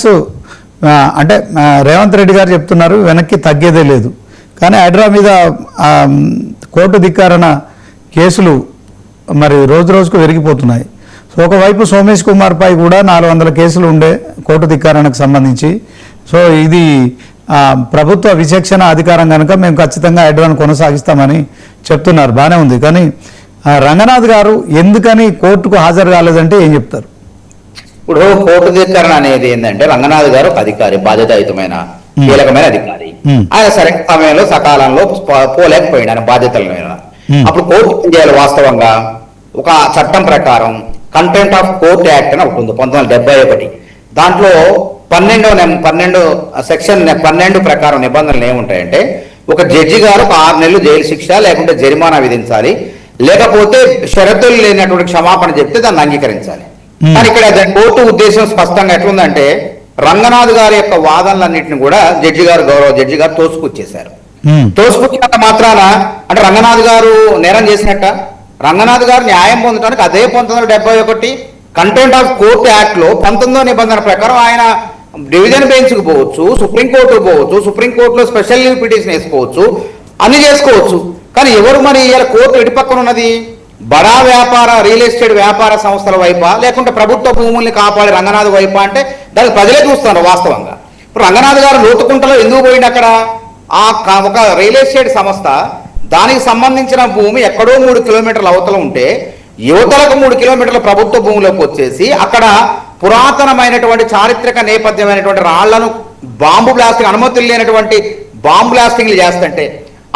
కాంగ్రెస్ అంటే రేవంత్ రెడ్డి గారు చెప్తున్నారు వెనక్కి తగ్గేదే లేదు. కానీ హైడ్రా మీద కోర్టు ధిక్కారణ కేసులు మరి రోజు రోజుకు పెరిగిపోతున్నాయి. సో ఒకవైపు సోమేష్ కుమార్ పై కూడా 400 కేసులు ఉండే కోర్టు ధిక్కారణకు సంబంధించి. సో ఇది ప్రభుత్వ విచక్షణ అధికారం కనుక మేము ఖచ్చితంగా హైడ్రాను కొనసాగిస్తామని చెప్తున్నారు. బాగానే ఉంది. కానీ రంగనాథ్ గారు ఎందుకని కోర్టుకు హాజరు కాలేదంటే ఏం చెప్తారు? ఇప్పుడు కోర్టు ధిక్కరణ అనేది ఏంటంటే రంగనాథ్ గారు ఒక అధికారి, బాధ్యతాయుతమైన కీలకమైన అధికారి. ఆయన సరైన సమయంలో సకాలంలో పోలేకపోయింది ఆయన బాధ్యతల మీద. అప్పుడు కోర్టు ఏం చేయాలి? వాస్తవంగా ఒక చట్టం ప్రకారం కంటెంప్ట్ ఆఫ్ కోర్ట్ యాక్ట్ అని ఉంటుంది 1971. దాంట్లో 12 సెక్షన్ 12 ప్రకారం నిబంధనలు ఏముంటాయంటే ఒక జడ్జి గారు 6 నెలలు జైలు శిక్ష లేకుంటే జరిమానా విధించాలి, లేకపోతే షరతులు లేనటువంటి క్షమాపణ చెప్తే దాన్ని అంగీకరించాలి. కానీ ఇక్కడ కోర్టు ఉద్దేశం స్పష్టంగా ఎట్లుందంటే రంగనాథ్ గారి యొక్క వాదనలన్నింటిని కూడా గౌరవ జడ్జి గారు తోసుకొచ్చేశారు. తోసుకొచ్చినంత మాత్రాన అంటే రంగనాథ్ గారు నేరం చేసినట్ట? రంగనాథ్ గారు న్యాయం పొందడానికి అదే 1971 కంటెంప్ట్ ఆఫ్ కోర్ట్ యాక్ట్ లో 19వ నిబంధన ప్రకారం ఆయన డివిజన్ బెంచ్కు పోవచ్చు, సుప్రీంకోర్టుకు పోవచ్చు, సుప్రీంకోర్టులో స్పెషల్ లీవ్ పిటిషన్ వేసుకోవచ్చు, అన్ని చేసుకోవచ్చు. కానీ ఎవరు మరి ఇలా కోర్టు ఎటు పక్కన ఉన్నది? బడా వ్యాపార రియల్ ఎస్టేట్ వ్యాపార సంస్థల వైపా లేకుంటే ప్రభుత్వ భూముల్ని కాపాడే రంగనాథ్ వైపా అంటే దానికి ప్రజలే చూస్తున్నారు వాస్తవంగా. ఇప్పుడు రంగనాథ్ గారు లోతుకుంటలో ఎందుకు పోయింది? అక్కడ ఒక రియల్ ఎస్టేట్ సంస్థ దానికి సంబంధించిన భూమి ఎక్కడో 3 కిలోమీటర్ల అవతల ఉంటే యువతలకు 3 కిలోమీటర్ల ప్రభుత్వ భూమిలోకి వచ్చేసి అక్కడ పురాతనమైనటువంటి చారిత్రక నేపథ్యమైనటువంటి రాళ్లను బాంబు బ్లాస్టింగ్, అనుమతులు లేనటువంటి బాంబు బ్లాస్టింగ్లు చేస్తుంటే,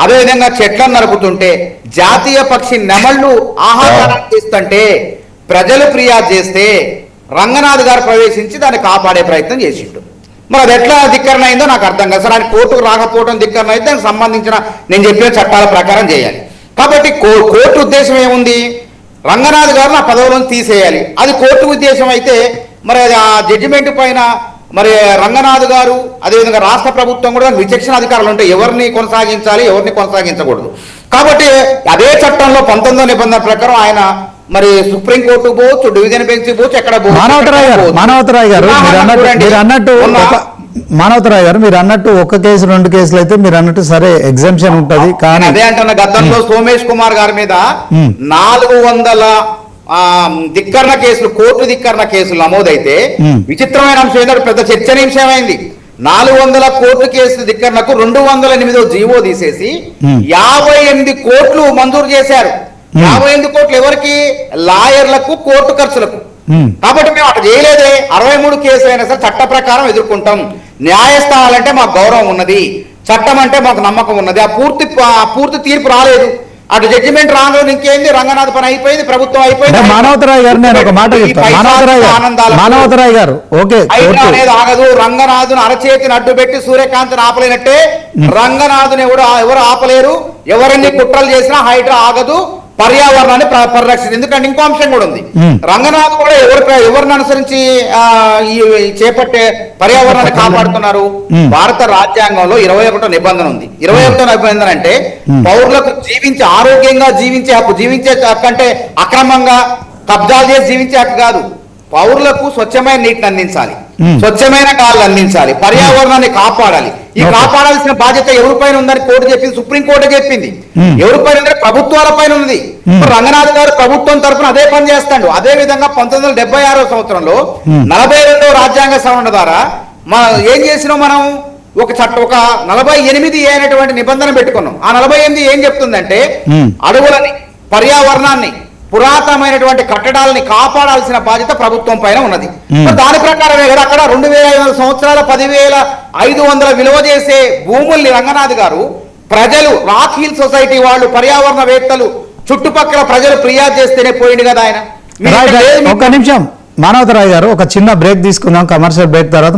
అదేవిధంగా చెట్లను నరుకుతుంటే, జాతీయ పక్షి నెమళ్ళు ఆహారం చేస్తుంటే ప్రజలు ఫిర్యాదు చేస్తే రంగనాథ్ గారు ప్రవేశించి దాన్ని కాపాడే ప్రయత్నం చేసిండు. మరి అది ఎట్లా ధిక్కరణ అయిందో నాకు అర్థం కాదు. సరే, ఆయన కోర్టుకు రాకపోవడం ధిక్కరణ అయితే దానికి సంబంధించిన నేను చెప్పిన చట్టాల ప్రకారం చేయాలి. కాబట్టి కోర్టు ఉద్దేశం ఏముంది? రంగనాథ్ గారు నా పదవులను తీసేయాలి. అది కోర్టు ఉద్దేశం అయితే మరి ఆ జడ్జిమెంట్ పైన మరి రంగనాథ్ గారు అదేవిధంగా రాష్ట్ర ప్రభుత్వం కూడా విచక్షణ అధికారులు ఉంటాయి, ఎవరిని కొనసాగించాలి ఎవరిని కొనసాగించకూడదు. కాబట్టి అదే చట్టంలో 19వ నిబంధన ప్రకారం ఆయన మరి సుప్రీంకోర్టు పోవచ్చు, డివిజన్ బెంచ్ పోవచ్చు, ఎక్కడ మానవతరాయ్ గారు మీరు అన్నట్టు ఒక కేసు 2 కేసులు అయితే మీరు అన్నట్టు సరే ఎగ్జామ్షన్ ఉంటది. కానీ అదే అంటున్న గతంలో సోమేష్ కుమార్ గారి మీద 400 ధిక్కరణ కేసులు, కోర్టు ధిక్కరణ కేసులు నమోదైతే విచిత్రమైన అంశం ఏంటంటే పెద్ద చర్చనీయాంశమైంది. 400 కోర్టు కేసుల ధిక్కరణకు 208వ జీవో తీసేసి 58 కోట్లు మంజూరు చేశారు. 58 కోట్లు ఎవరికి? లాయర్లకు, కోర్టు ఖర్చులకు. కాబట్టి మేము అటు చేయలేదే. 63 కేసులు అయినా సరే చట్ట ప్రకారం ఎదుర్కొంటాం. న్యాయస్థానాలంటే మాకు గౌరవం ఉన్నది, చట్టం అంటే మాకు నమ్మకం ఉన్నది. ఆ పూర్తి తీర్పు రాలేదు, అటు జడ్జిమెంట్ రాను, ఇంకేంది రంగనాథ్ పని అయిపోయింది, ప్రభుత్వం అయిపోయింది. మానవతరాయ్ గారు నేను ఒక మాట చెప్తాను. మానవతరాయ్ గారు ఓకే అనేది ఆగదు. రంగనాథుని అరచేతిని అడ్డు పెట్టి సూర్యకాంతిని ఆపలేనట్టే రంగనాథుని ఎవరు ఆపలేరు. ఎవరిని కుట్రలు చేసినా హైడ్రా ఆగదు, పర్యావరణాన్ని పరిరక్షించింది. ఎందుకంటే ఇంకో అంశం కూడా ఉంది. రంగనాథ్ కూడా ఎవరిని అనుసరించి చేపట్టే పర్యావరణాన్ని కాపాడుతున్నారు? భారత రాజ్యాంగంలో 21వ నిబంధన ఉంది. 21వ నిబంధన అంటే పౌరులకు ఆరోగ్యంగా జీవించే హక్కు. జీవించే హక్కు అంటే అక్రమంగా కబ్జా చేసి జీవించే హక్కు కాదు. పౌరులకు స్వచ్ఛమైన నీటిని అందించాలి, స్వచ్ఛమైన గాలిని అందించాలి, పర్యావరణాన్ని కాపాడాలి. ఈ కాపాడాల్సిన బాధ్యత ఎవరిపైన ఉందని కోర్టు చెప్పింది, సుప్రీంకోర్టు చెప్పింది. ఎవరిపైన ఉందంటే ప్రభుత్వాల పైన ఉంది. రంగనాథ్ గారు ప్రభుత్వం తరఫున అదే పని చేస్తాడు. అదే విధంగా 1976వ సంవత్సరంలో 42వ రాజ్యాంగ సవరణ ద్వారా ఏం చేసినాం మనం? ఒక 48 అయినటువంటి నిబంధన పెట్టుకున్నాం. ఆ 48 ఏం చెప్తుందంటే అడవులని, పర్యావరణాన్ని, పురాతనమైనటువంటి కట్టడాలని కాపాడాల్సిన బాధ్యత ప్రభుత్వం పైన ఉన్నది. దాని ప్రకారమే కదా అక్కడ 2500 సంవత్సరాల 10,500 విలువ చేసే భూముల్ని రంగనాథ్ గారు ప్రజలు, రాక్ హిల్ సొసైటీ వాళ్ళు, పర్యావరణవేత్తలు, చుట్టుపక్కల ప్రజలు ఫిర్యాదు చేస్తేనే పోయింది కదా ఆయన. ఒక్క నిమిషం మానవతరాయ్ గారు, ఒక చిన్న బ్రేక్ తీసుకుందాం. కమర్షియల్ బ్రేక్ తర్వాత